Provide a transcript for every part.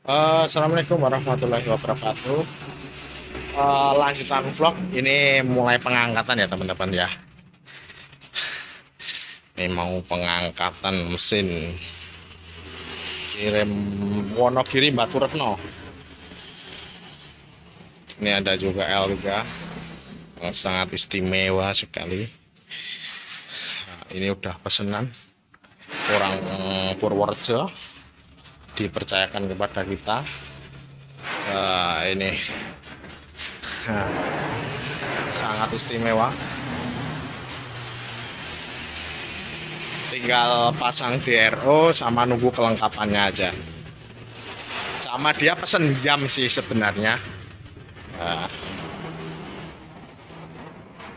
Assalamualaikum warahmatullahi wabarakatuh. Lanjutan vlog ini mulai pengangkatan ya teman-teman ya. Ini mau pengangkatan mesin kirim Wonogiri Baturetno. Ini ada juga L3 sangat istimewa sekali. Nah, ini udah pesanan orang Purworejo, dipercayakan kepada kita. Ini sangat istimewa, tinggal pasang DRO sama nunggu kelengkapannya aja, sama dia pesen jam sih sebenarnya.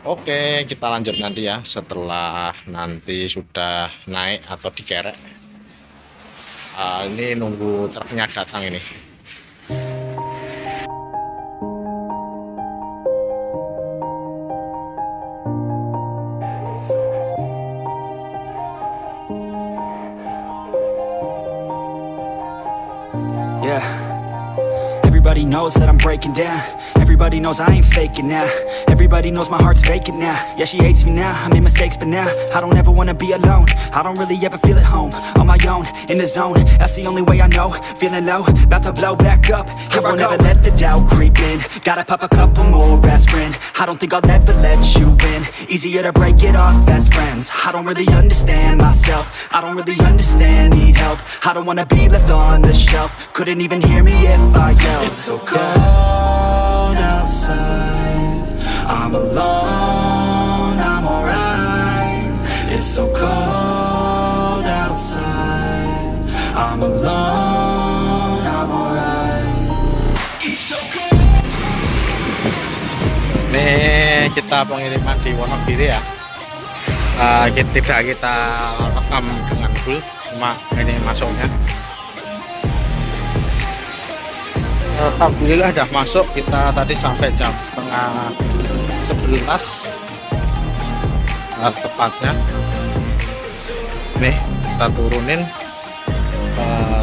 Oke, kita lanjut nanti ya setelah nanti sudah naik atau dikerek. Ini nunggu truknya datang ini. Yeah. Everybody knows that I'm breaking down. Everybody knows I ain't faking now. Everybody knows my heart's vacant now. Yeah, she hates me now, I made mistakes but now I don't ever wanna be alone. I don't really ever feel at home. On my own, in the zone, that's the only way I know. Feeling low, about to blow back up. Here I won't ever let the doubt creep in. Gotta pop a couple more aspirin. I don't think I'll ever let you in. Easier to break it off best friends. I don't really understand myself. I don't really understand, need help. I don't wanna be left on the shelf. Couldn't even hear me if I yelled. It's so cold outside, I'm alone, I'm alright. It's so cold outside, I'm alone, I'm alright. It's so cold. Ini kita pengiriman di Wonogiri ya. Tidak kita rekam dengan full, cuma ini masuknya. Alhamdulillah udah masuk. Kita tadi sampai jam setengah 11 tepatnya. Nih kita turunin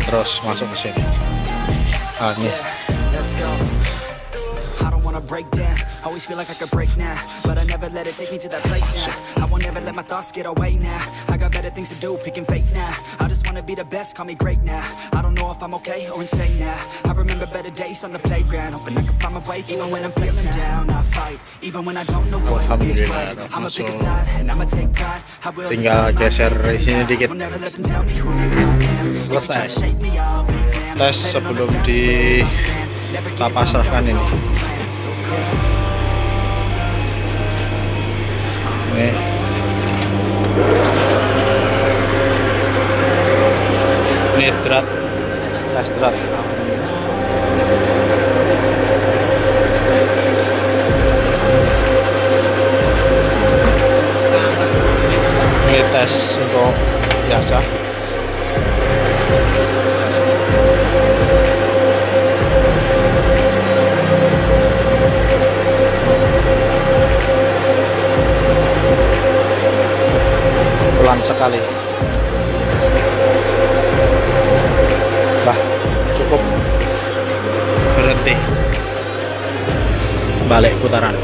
terus masuk ke sini. Nih. Break down, always feel like I could break now, but I never let it take me to that place now. I won't ever let my thoughts get away now. I got better things to do, picking fate now. I just wanna be the best, call me great now. I don't know if I'm okay or insane now. I remember better days on the playground, hoping I can find my way even when I'm feeling down. I fight, even when I don't know what is right. I'ma pick a side and I'ma take pride. I will tinggal geser sini dikit. Selesai tes sebelum kita pasrahkan ini. Nih. Ini drat, tes drat. Ini tes untuk biasa. Pelan sekali. Bah, cukup. Berhenti. Balik putaran.